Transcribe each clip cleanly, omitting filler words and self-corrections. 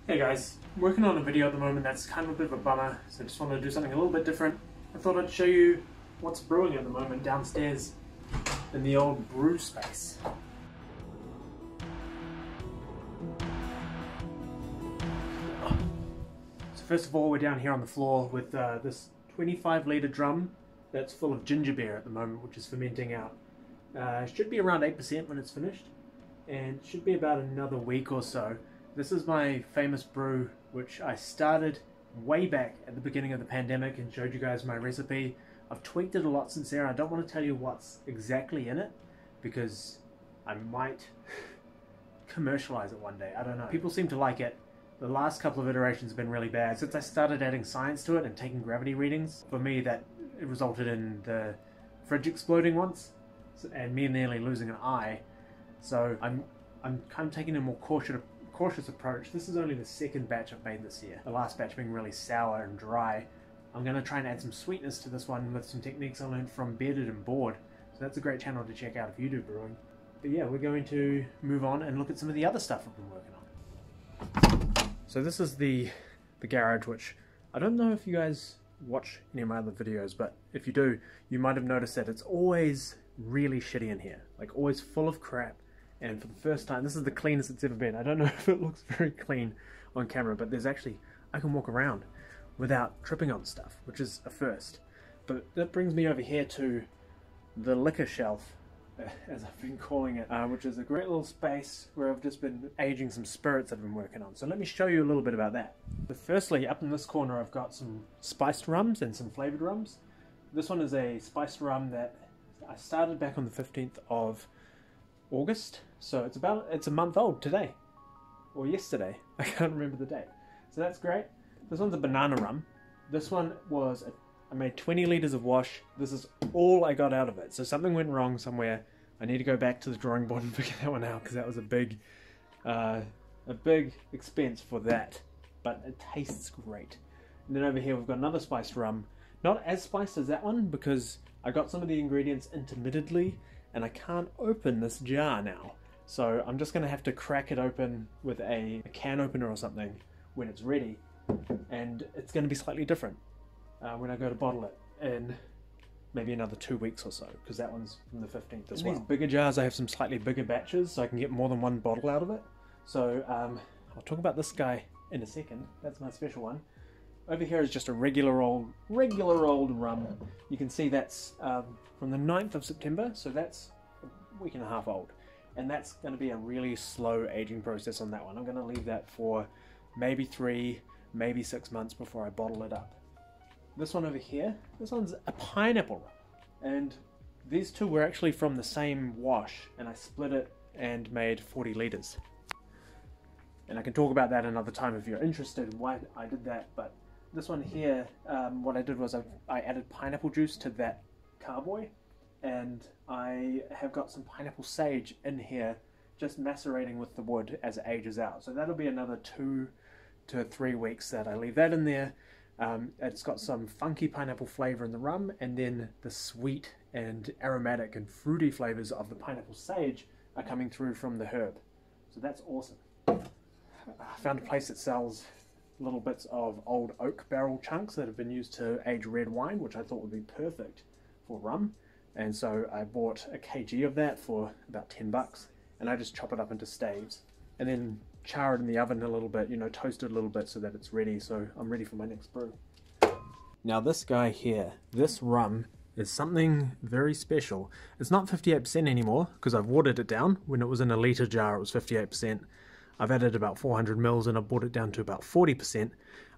Hey guys, I'm working on a video at the moment that's kind of a bit of a bummer, so I just wanted to do something a little bit different. I thought I'd show you what's brewing at the moment downstairs in the old brew space. So first of all, we're down here on the floor with this 25-litre drum that's full of ginger beer at the moment, which is fermenting out. It should be around 8% when it's finished, and it should be about another week or so. This is my famous brew, which I started way back at the beginning of the pandemic and showed you guys my recipe. I've tweaked it a lot since there. I don't want to tell you what's exactly in it because I might commercialize it one day. I don't know. People seem to like it. The last couple of iterations have been really bad. Since I started adding science to it and taking gravity readings, for me that it resulted in the fridge exploding once and me nearly losing an eye. So I'm kind of taking a more cautious approach. This is only the second batch I've made this year. The last batch being really sour and dry. I'm going to try and add some sweetness to this one with some techniques I learned from Bearded and Bored. So that's a great channel to check out if you do brewing. But yeah, we're going to move on and look at some of the other stuff I've been working on. So this is the garage, which I don't know if you guys watch any of my other videos, but if you do, you might have noticed that it's always really shitty in here. Like always full of crap. And for the first time, this is the cleanest it's ever been. I don't know if it looks very clean on camera, but there's actually, I can walk around without tripping on stuff, which is a first. But that brings me over here to the liquor shelf, as I've been calling it, which is a great little space where I've just been aging some spirits that I've been working on. So let me show you a little bit about that. But firstly, up in this corner, I've got some spiced rums and some flavored rums. This one is a spiced rum that I started back on the 15th of August, so it's a month old today, or yesterday, I can't remember the date. So that's great. This one's a banana rum. This one was, I made 20 litres of wash. This is all I got out of it. So something went wrong somewhere. I need to go back to the drawing board and figure that one out, because that was a big expense for that, but it tastes great. And then over here we've got another spiced rum. Not as spiced as that one, because I got some of the ingredients intermittently, and I can't open this jar now. So I'm just going to have to crack it open with a can opener or something when it's ready, and it's going to be slightly different when I go to bottle it in maybe another 2 weeks or so, because that one's from the 15th as well. These bigger jars I have some slightly bigger batches, so I can get more than one bottle out of it. So I'll talk about this guy in a second. That's my special one. Over here is just a regular old rum. You can see that's from the 9th of September, so that's a week and a half old. And that's going to be a really slow aging process on that one. I'm going to leave that for maybe 3, maybe 6 months before I bottle it up. This one over here, this one's a pineapple rum. And these two were actually from the same wash, and I split it and made 40 litres. And I can talk about that another time if you're interested in why I did that, but this one here, what I did was I added pineapple juice to that carboy, and I have got some pineapple sage in here just macerating with the wood as it ages out. So that'll be another 2 to 3 weeks that I leave that in there. It's got some funky pineapple flavor in the rum, and then the sweet and aromatic and fruity flavors of the pineapple sage are coming through from the herb. So that's awesome. I found a place that sells little bits of old oak barrel chunks that have been used to age red wine, which I thought would be perfect for rum. And so I bought a kg of that for about 10 bucks, and I just chop it up into staves and then char it in the oven a little bit, you know, toast it a little bit so that it's ready, so I'm ready for my next brew. Now this guy here, this rum is something very special. It's not 58% anymore because I've watered it down. When it was in a litre jar it was 58%. I've added about 400 mils and I've brought it down to about 40%.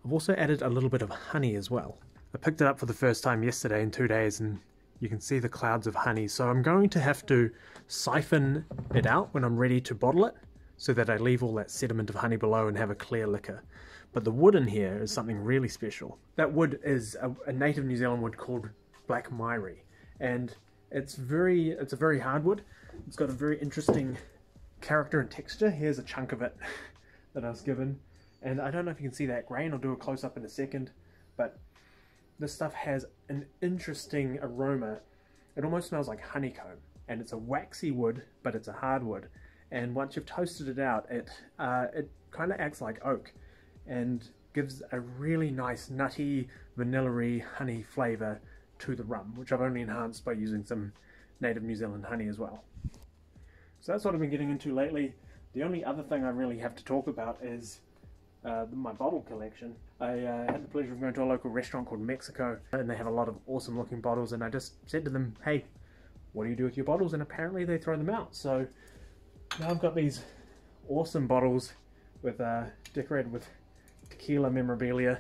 I've also added a little bit of honey as well. I picked it up for the first time yesterday in 2 days, and you can see the clouds of honey. So I'm going to have to siphon it out when I'm ready to bottle it, so that I leave all that sediment of honey below and have a clear liquor. But the wood in here is something really special. That wood is a native New Zealand wood called black mirey, and it's a very hard wood. It's got a very interesting character and texture. Here's a chunk of it that I was given, and I don't know if you can see that grain. I'll do a close-up in a second, but this stuff has an interesting aroma. It almost smells like honeycomb, and it's a waxy wood, but it's a hard wood, and once you've toasted it out, it kind of acts like oak, and gives a really nice nutty, vanilla-y honey flavour to the rum, which I've only enhanced by using some native New Zealand honey as well. So that's what I've been getting into lately. The only other thing I really have to talk about is my bottle collection. I had the pleasure of going to a local restaurant called Mexico, and they have a lot of awesome looking bottles, and I just said to them, hey, what do you do with your bottles? And apparently they throw them out. So now I've got these awesome bottles with decorated with tequila memorabilia,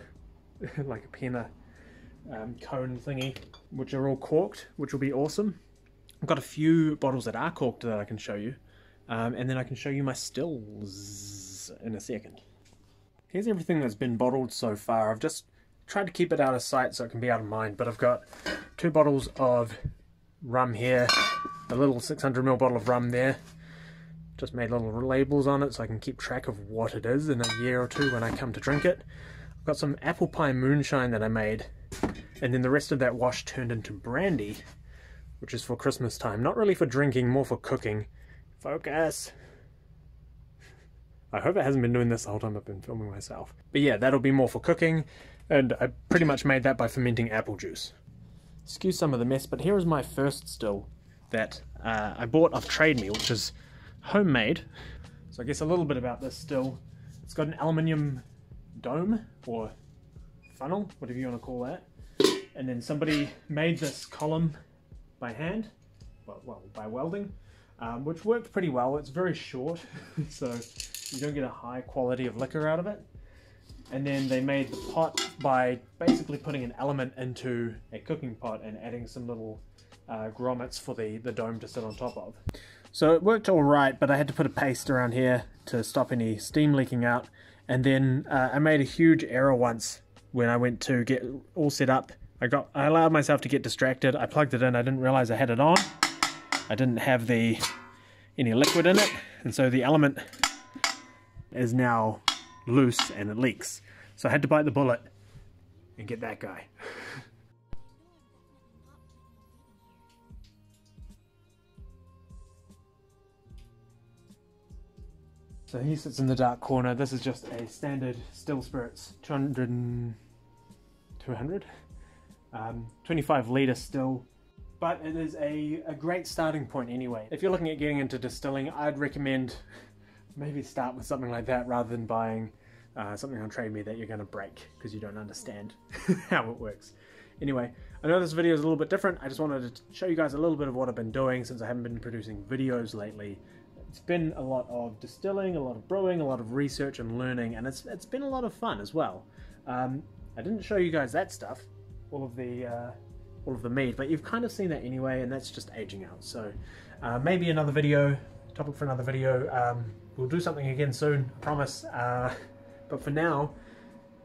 like a penna cone thingy, which are all corked, which will be awesome. I've got a few bottles that are corked that I can show you, and then I can show you my stills in a second. Here's everything that's been bottled so far. I've just tried to keep it out of sight so it can be out of mind, but I've got 2 bottles of rum here, a little 600ml bottle of rum there. Just made little labels on it so I can keep track of what it is in a year or two when I come to drink it. I've got some apple pie moonshine that I made, and then the rest of that wash turned into brandy, which is for Christmas time. Not really for drinking, more for cooking. Focus! I hope it hasn't been doing this the whole time I've been filming myself. But yeah, that'll be more for cooking, and I pretty much made that by fermenting apple juice. Excuse some of the mess, but here is my first still that I bought off Trade Me, which is homemade. So I guess a little bit about this still. It's got an aluminium dome, or funnel, whatever you want to call that. And then somebody made this column by hand, well by welding, which worked pretty well. It's very short, so you don't get a high quality of liquor out of it. And then they made the pot by basically putting an element into a cooking pot and adding some little grommets for the dome to sit on top of. So it worked all right, but I had to put a paste around here to stop any steam leaking out. And then I made a huge error once when I went to get all set up. I allowed myself to get distracted. I plugged it in. I didn't realize I had it on. I didn't have any liquid in it, and so the element is now loose and it leaks. So I had to bite the bullet and get that guy. So he sits in the dark corner. This is just a standard still spirits 200 25 litre still, but it is a great starting point anyway. If you're looking at getting into distilling, I'd recommend maybe start with something like that rather than buying something on Trade Me that you're going to break because you don't understand how it works. Anyway, I know this video is a little bit different. I just wanted to show you guys a little bit of what I've been doing since I haven't been producing videos lately. It's been a lot of distilling, a lot of brewing, a lot of research and learning, and it's been a lot of fun as well. I didn't show you guys that stuff, all of the mead, but you've kind of seen that anyway, and that's just aging out. So maybe another video, topic for another video. We'll do something again soon, I promise. But for now,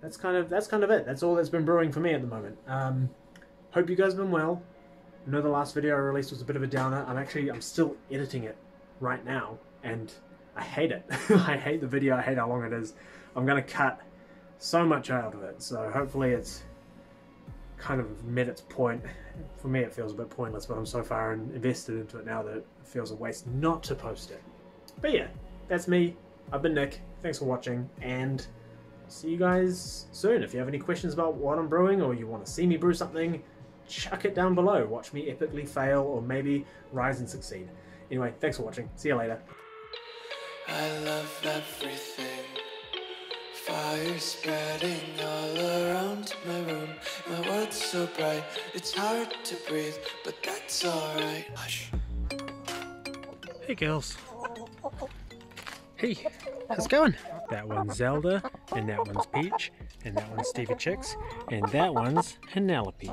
that's kind of it. That's all that's been brewing for me at the moment. Hope you guys have been well. I know the last video I released was a bit of a downer. I'm still editing it right now, and I hate it. I hate the video. I hate how long it is. I'm gonna cut so much out of it, so hopefully it's kind of met its point. For me it feels a bit pointless, but I'm so far invested into it now that it feels a waste not to post it. But yeah, that's me. I've been Nick. Thanks for watching, and I'll see you guys soon. If you have any questions about what I'm brewing, or you want to see me brew something, chuck it down below. Watch me epically fail, or maybe rise and succeed. Anyway, thanks for watching. See you later. I love everything. Fire spreading all around my room. My world's so bright, it's hard to breathe, but that's alright. Hush. Hey girls. Hey, how's it going? That one's Zelda, and that one's Peach, and that one's Stevie Chicks, and that one's Penelope.